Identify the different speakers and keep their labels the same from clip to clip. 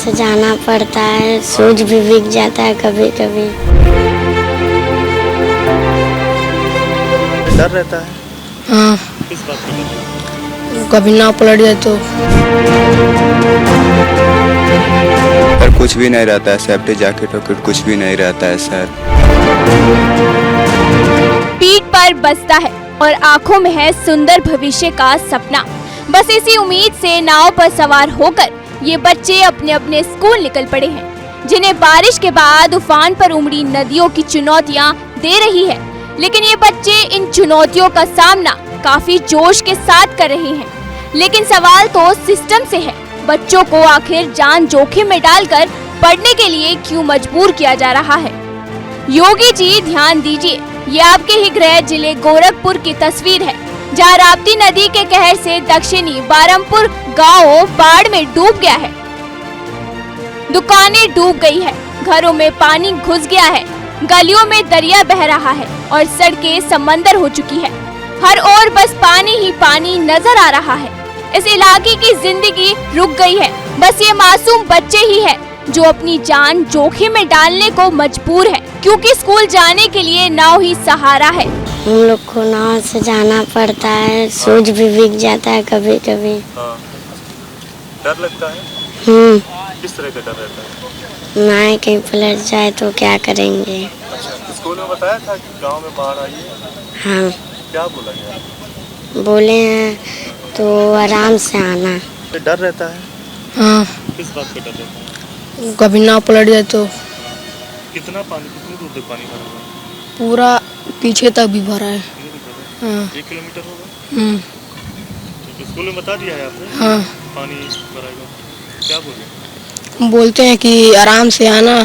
Speaker 1: से जाना पड़ता है, शूज भी भीग जाता है कभी कभी।
Speaker 2: डर रहता है?
Speaker 3: हाँ,
Speaker 2: किस बात का डर?
Speaker 3: कभी नाव पलट जाए तो।
Speaker 4: सर कुछ भी नहीं रहता है, सेफ्टी जैकेट वैकेट कुछ भी नहीं रहता है सर।
Speaker 5: पीठ पर बस्ता है और आंखों में है सुंदर भविष्य का सपना। बस इसी उम्मीद से नाव पर सवार होकर ये बच्चे अपने अपने स्कूल निकल पड़े हैं, जिन्हें बारिश के बाद उफान पर उमड़ी नदियों की चुनौतियां दे रही है। लेकिन ये बच्चे इन चुनौतियों का सामना काफी जोश के साथ कर रहे हैं। लेकिन सवाल तो सिस्टम से है, बच्चों को आखिर जान जोखिम में डालकर पढ़ने के लिए क्यों मजबूर किया जा रहा है। योगी जी ध्यान दीजिए, ये आपके ही गृह जिले गोरखपुर की तस्वीर है, जहाँ राप्ती नदी के कहर से दक्षिणी बारमपुर गांव बाढ़ में डूब गया है। दुकानें डूब गई है, घरों में पानी घुस गया है, गलियों में दरिया बह रहा है और सड़कें समंदर हो चुकी है। हर ओर बस पानी ही पानी नजर आ रहा है। इस इलाके की जिंदगी रुक गई है। बस ये मासूम बच्चे ही है जो अपनी जान जोखिम में डालने को मजबूर है, क्योंकि स्कूल जाने के लिए नाव ही सहारा है।
Speaker 1: हम लोग को नाव से जाना पड़ता है, शूज भी भीग जाता है कभी कभी।
Speaker 2: हाँ। डर लगता है? किस तरह का डर रहता है?
Speaker 1: नाव कहीं पलट जाए तो क्या करेंगे।
Speaker 2: अच्छा, स्कूल में बताया था कि गांव में बाढ़ आई है?
Speaker 1: हाँ,
Speaker 2: क्या बोला गया?
Speaker 1: बोले हैं तो आराम से आना।
Speaker 2: तो डर रहता है?
Speaker 3: हाँ,
Speaker 2: किस बात का डर रहता है?
Speaker 3: कभी नाव पलट जाए तो।
Speaker 2: कितना पानी, कितनी दूर तक पानी भरा हुआ है?
Speaker 3: पूरा पीछे तक भी भरा है।
Speaker 2: कितनी दूर तक है?
Speaker 3: हाँ,
Speaker 2: 1 किलोमीटर होगा? तो स्कूल में बता दिया है आपने?
Speaker 3: हाँ,
Speaker 2: पानी भराएगा। क्या बोले?
Speaker 3: बोलते हैं कि आराम से आना,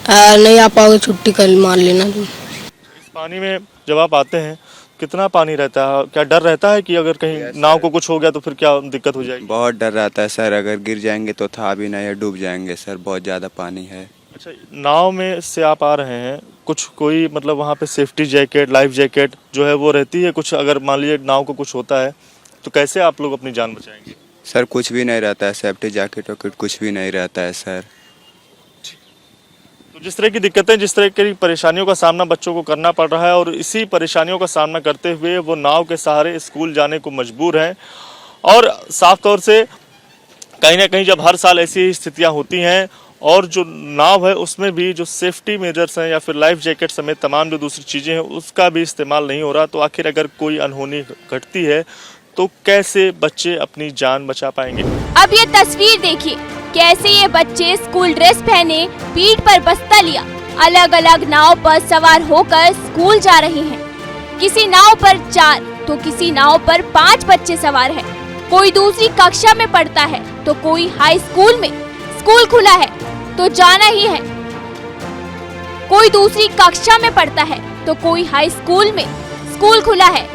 Speaker 3: नहीं आ पाओगे छुट्टी कल मार लेना तुम।
Speaker 2: इस पानी में जब आप आते हैं कितना पानी रहता है? क्या डर रहता है कि अगर कहीं नाव को कुछ हो गया तो फिर क्या दिक्कत हो जाएगी?
Speaker 4: बहुत डर रहता है सर, अगर गिर जाएंगे तो था भी नहीं है, डूब जाएंगे सर, बहुत ज़्यादा पानी है।
Speaker 2: अच्छा, नाव में से आप आ रहे हैं, कुछ कोई मतलब वहाँ पे सेफ्टी जैकेट, लाइफ जैकेट जो है वो रहती है कुछ? अगर मान लीजिए नाव को कुछ होता है तो कैसे आप लोग अपनी जान बचाएंगे?
Speaker 4: सर कुछ भी नहीं रहता है, सेफ्टी जैकेट वैकेट कुछ भी नहीं रहता है सर।
Speaker 2: तो जिस तरह की दिक्कतें, जिस तरह की परेशानियों का सामना बच्चों को करना पड़ रहा है और इसी परेशानियों का सामना करते हुए वो नाव के सहारे स्कूल जाने को मजबूर हैं। और साफ तौर से कहीं ना कहीं जब हर साल ऐसी स्थितियां होती हैं और जो नाव है उसमें भी जो सेफ्टी मेजर्स हैं या फिर लाइफ जैकेट समेत तमाम जो दूसरी चीज़ें हैं उसका भी इस्तेमाल नहीं हो रहा, तो आखिर अगर कोई अनहोनी घटती है तो कैसे बच्चे अपनी जान बचा पाएंगे?
Speaker 5: अब ये तस्वीर देखिए, कैसे ये बच्चे स्कूल ड्रेस पहने, पीठ पर बस्ता लिया, अलग अलग नाव पर सवार होकर स्कूल जा रहे हैं। किसी नाव पर 4 तो किसी नाव पर 5 बच्चे सवार हैं। कोई दूसरी कक्षा में पढ़ता है तो कोई हाई स्कूल में। स्कूल खुला है तो जाना ही है। कोई दूसरी कक्षा में पढ़ता है तो कोई हाई स्कूल में। स्कूल खुला है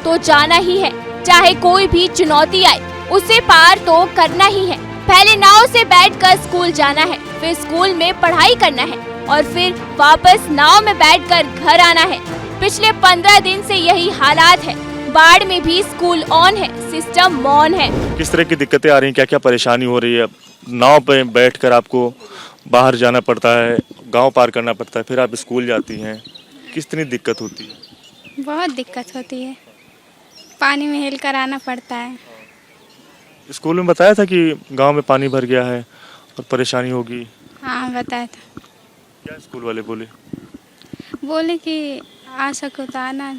Speaker 5: तो जाना ही है, चाहे कोई भी चुनौती आए उसे पार तो करना ही है। पहले नाव से बैठकर स्कूल जाना है, फिर स्कूल में पढ़ाई करना है और फिर वापस नाव में बैठकर घर आना है। पिछले 15 दिन से यही हालात है। बाढ़ में भी स्कूल ऑन है, सिस्टम मौन है।
Speaker 2: किस तरह की दिक्कतें आ रही हैं, क्या क्या परेशानी हो रही है? नाव पे बैठकर आपको बाहर जाना पड़ता है, गांव पार करना पड़ता है, फिर आप स्कूल जाती हैं, कितनी दिक्कत होती है?
Speaker 6: बहुत दिक्कत होती है, पानी में हिल कर आना पड़ता है।
Speaker 2: स्कूल में बताया था कि गांव में पानी भर गया है और परेशानी होगी?
Speaker 6: हाँ बताया था।
Speaker 2: क्या स्कूल वाले बोले?
Speaker 6: बोले कि आ सको तो आना।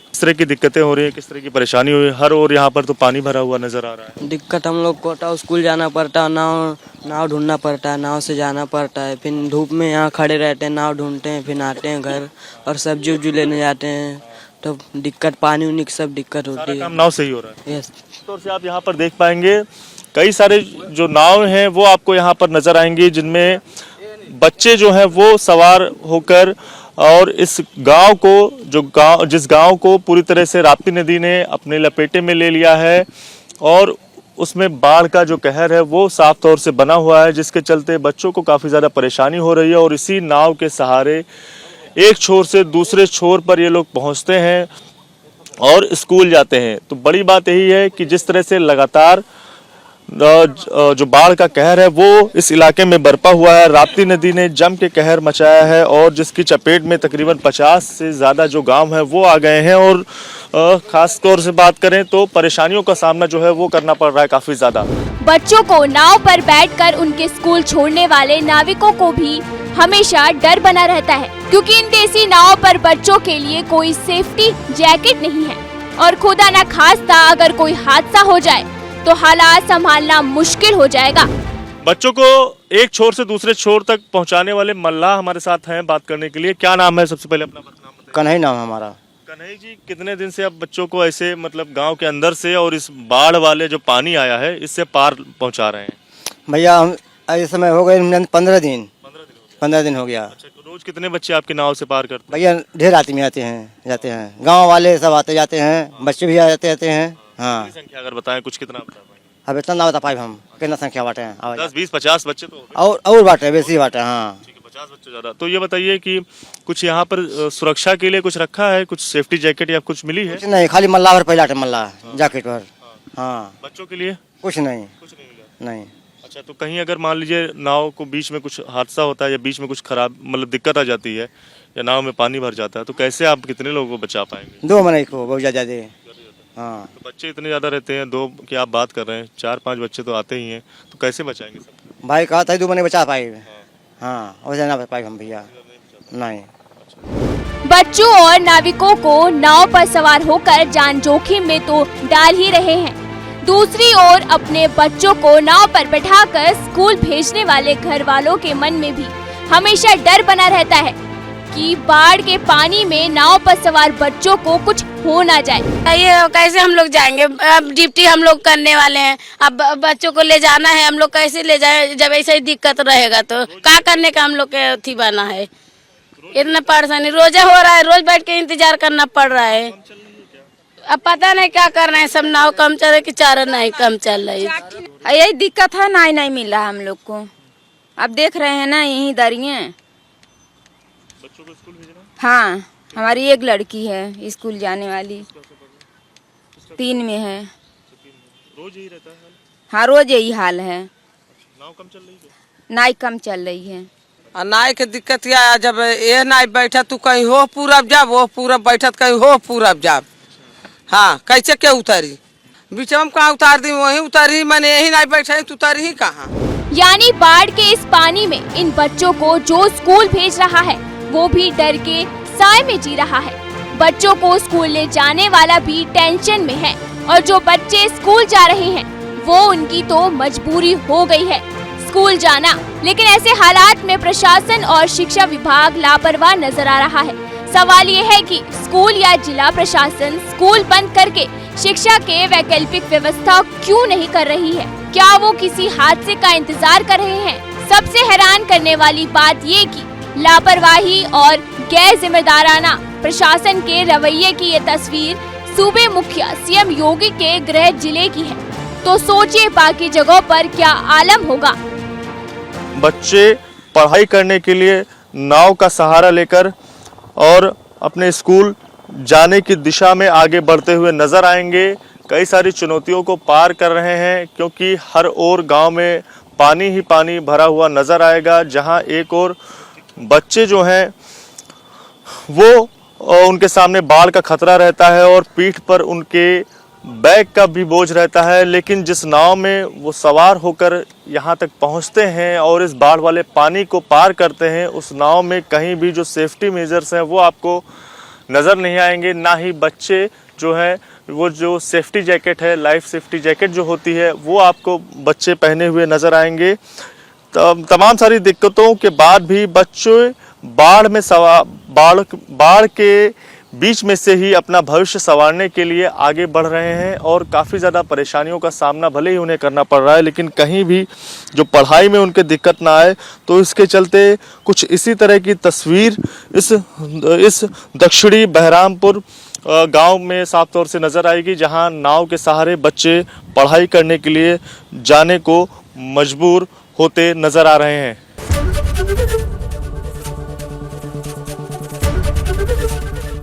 Speaker 2: किस तरह की दिक्कतें हो रही है, किस तरह की परेशानी हो रही है? हर ओर यहाँ पर तो पानी भरा हुआ नजर आ रहा है।
Speaker 7: दिक्कत हम लोग को स्कूल जाना पड़ता है, नाव ढूंढना पड़ता है, नाव से जाना पड़ता है, फिर धूप में यहाँ खड़े रहते हैं, नाव ढूंढते हैं, फिर आते हैं घर और सब्जी उब्जी लेने जाते हैं, तो दिक्कत पानी उनी की सब दिक्कत होती है।
Speaker 2: काम नाव से ही हो रहा है।
Speaker 7: यस।
Speaker 2: तौर से आप यहाँ पर देख पाएंगे कई सारे जो नाव हैं वो आपको यहाँ पर नजर आएंगी, जिनमें बच्चे जो हैं वो सवार होकर और इस गांव को जिस गांव को पूरी तरह से राप्ती नदी ने अपने लपेटे में ले लिया है और उसमें बाढ़ का जो कहर है वो साफ तौर से बना हुआ है, जिसके चलते बच्चों को काफ़ी ज़्यादा परेशानी हो रही है। और इसी नाव के सहारे एक छोर से दूसरे छोर पर ये लोग पहुंचते हैं और स्कूल जाते हैं। तो बड़ी बात यही है कि जिस तरह से लगातार जो बाढ़ का कहर है वो इस इलाके में बरपा हुआ है। राप्ती नदी ने जम के कहर मचाया है और जिसकी चपेट में तकरीबन 50 से ज़्यादा जो गांव हैं वो आ गए हैं और खास तौर से बात करें तो परेशानियों का सामना जो है वो करना पड़ रहा है काफ़ी ज़्यादा।
Speaker 5: बच्चों को नाव पर बैठकर उनके स्कूल छोड़ने वाले नाविकों को भी हमेशा डर बना रहता है, क्योंकि इन देसी नाव पर बच्चों के लिए कोई सेफ्टी जैकेट नहीं है और खुदा न खास्ता अगर कोई हादसा हो जाए तो हालात संभालना मुश्किल हो जाएगा।
Speaker 2: बच्चों को एक छोर से दूसरे छोर तक पहुंचाने वाले मल्लाह हमारे साथ हैं बात करने के लिए। क्या नाम है? सबसे पहले अपना नाम बताइए।
Speaker 8: कन्हई नाम हमारा।
Speaker 2: कन्हई जी, कितने दिन से अब बच्चों को ऐसे मतलब गांव के अंदर से और इस बाढ़ वाले जो पानी आया है इससे पार पहुंचा रहे हैं?
Speaker 8: भैया हम इस समय हो गए 15 दिन। 15 दिन हो गया।
Speaker 2: अच्छा, तो रोज कितने बच्चे आपके नाव से पार करते हैं?
Speaker 8: भैया ढेर आदमी आते हैं जाते हैं, गांव वाले सब आते जाते हैं, बच्चे भी आते जाते हैं। हाँ,
Speaker 2: संख्या अगर बताएं कुछ, कितना बता पाएंगे?
Speaker 8: अब इतना ना बता पाए हम कितना संख्या बाटे हैं।
Speaker 2: 10, 20, 50 बच्चे तो हो गए।
Speaker 8: और बाटे बेसी बाटे। हाँ
Speaker 2: ठीक है, 50 बच्चे ज्यादा। तो ये बताइए कि कुछ यहाँ पर सुरक्षा के लिए कुछ रखा है, कुछ सेफ्टी जैकेट या कुछ मिली है?
Speaker 8: कुछ नहीं, खाली मल्ला भर पहला मल्ला जैकेट भर। हाँ,
Speaker 2: बच्चों के लिए
Speaker 8: कुछ नहीं
Speaker 2: मिला।
Speaker 8: नहीं।
Speaker 2: अच्छा, तो कहीं अगर मान लीजिए नाव को बीच में कुछ हादसा होता है या बीच में कुछ खराब मतलब दिक्कत आ जाती है या नाव में पानी भर जाता है तो कैसे आप कितने लोगों को बचा पाएंगे?
Speaker 8: 2 महीने को बहुत ज्यादा। हाँ,
Speaker 2: तो बच्चे इतने ज्यादा रहते हैं, 2 की आप बात कर रहे हैं, 4-5 बच्चे तो आते ही हैं, तो कैसे बचाएंगे सब?
Speaker 8: भाई कहा था 2 महीने बचा पाए। हाँ, वैसे ना पाए हम भैया नहीं।
Speaker 5: बच्चों और नाविकों को नाव पर सवार होकर जान जोखिम में तो डाल ही रहे हैं, दूसरी ओर अपने बच्चों को नाव पर बैठाकर स्कूल भेजने वाले घर वालों के मन में भी हमेशा डर बना रहता है कि बाढ़ के पानी में नाव पर सवार बच्चों को कुछ हो ना जाए।
Speaker 9: ये कैसे हम लोग जाएंगे? अब ड्यूटी हम लोग करने वाले हैं, अब बच्चों को ले जाना है, हम लोग कैसे ले जाए? जब ऐसे ही दिक्कत रहेगा तो क्या करने का हम लोग के अथी बना है? इतना परेशानी रोजे हो रहा है, रोज बैठ के इंतजार करना पड़ रहा है। अब पता नहीं क्या कर रहे हैं, सब नाव कम चल रही कि चारा नहीं कम चल रही है।
Speaker 10: यही दिक्कत है, नहीं मिल रहा हम लोग को। अब देख रहे हैं ना यही दरिये।
Speaker 2: बच्चों को स्कूल भेजना?
Speaker 10: हाँ, हमारी एक लड़की है स्कूल जाने वाली, 3 में है।
Speaker 2: रोज यही रहता है?
Speaker 10: हाँ, रोज यही हाल है।
Speaker 2: नाव कम चल रही है?
Speaker 10: नाई कम चल रही है।
Speaker 11: नाई के दिक्कत क्या है, जब ये नाई बैठा तू कहीं हो पूरब जाब, वो पूरब बैठत कहीं हो पूरब जाब। हाँ, कैसे क्या उतारी? बीच में कहाँ उतार दी? वहीं उतारी, मैंने यही नाई बैठा तू उतारी ही कहाँ?
Speaker 5: यानी बाढ़ के इस पानी में इन बच्चों को जो स्कूल भेज रहा है वो भी डर के साए में जी रहा है। बच्चों को स्कूल ले जाने वाला भी टेंशन में है और जो बच्चे स्कूल जा रहे हैं वो उनकी तो मजबूरी हो गई है स्कूल जाना। लेकिन ऐसे हालात में प्रशासन और शिक्षा विभाग लापरवाह नजर आ रहा है। सवाल ये है कि स्कूल या जिला प्रशासन स्कूल बंद करके शिक्षा के वैकल्पिक व्यवस्था क्यों नहीं कर रही है? क्या वो किसी हादसे का इंतजार कर रहे हैं? सबसे हैरान करने वाली बात ये कि लापरवाही और गैर जिम्मेदाराना प्रशासन के रवैये की ये तस्वीर सूबे मुखिया सीएम योगी के गृह जिले की है। तो सोचिए बाकी जगहों पर क्या आलम होगा।
Speaker 2: बच्चे पढ़ाई करने के लिए नाव का सहारा लेकर और अपने स्कूल जाने की दिशा में आगे बढ़ते हुए नजर आएंगे। कई सारी चुनौतियों को पार कर रहे हैं क्योंकि हर ओर गांव में पानी ही पानी भरा हुआ नजर आएगा। जहां एक ओर बच्चे जो हैं वो उनके सामने बाढ़ का खतरा रहता है और पीठ पर उनके बैग का भी बोझ रहता है, लेकिन जिस नाव में वो सवार होकर यहाँ तक पहुँचते हैं और इस बाढ़ वाले पानी को पार करते हैं, उस नाव में कहीं भी जो सेफ्टी मेजर्स हैं वो आपको नज़र नहीं आएंगे। ना ही बच्चे जो हैं वो जो सेफ्टी जैकेट है, लाइफ सेफ्टी जैकेट जो होती है वो आपको बच्चे पहने हुए नज़र आएंगे। तमाम सारी दिक्कतों के बाद भी बच्चे बाढ़ के बीच में से ही अपना भविष्य संवारने के लिए आगे बढ़ रहे हैं और काफ़ी ज़्यादा परेशानियों का सामना भले ही उन्हें करना पड़ रहा है, लेकिन कहीं भी जो पढ़ाई में उनके दिक्कत ना आए। तो इसके चलते कुछ इसी तरह की तस्वीर इस दक्षिणी बहरामपुर गांव में साफ तौर से नज़र आएगी, जहां नाव के सहारे बच्चे पढ़ाई करने के लिए जाने को मजबूर होते नज़र आ रहे हैं।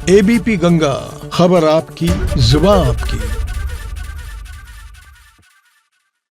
Speaker 12: एबीपी गंगा, खबर आपकी, जुबान आपकी।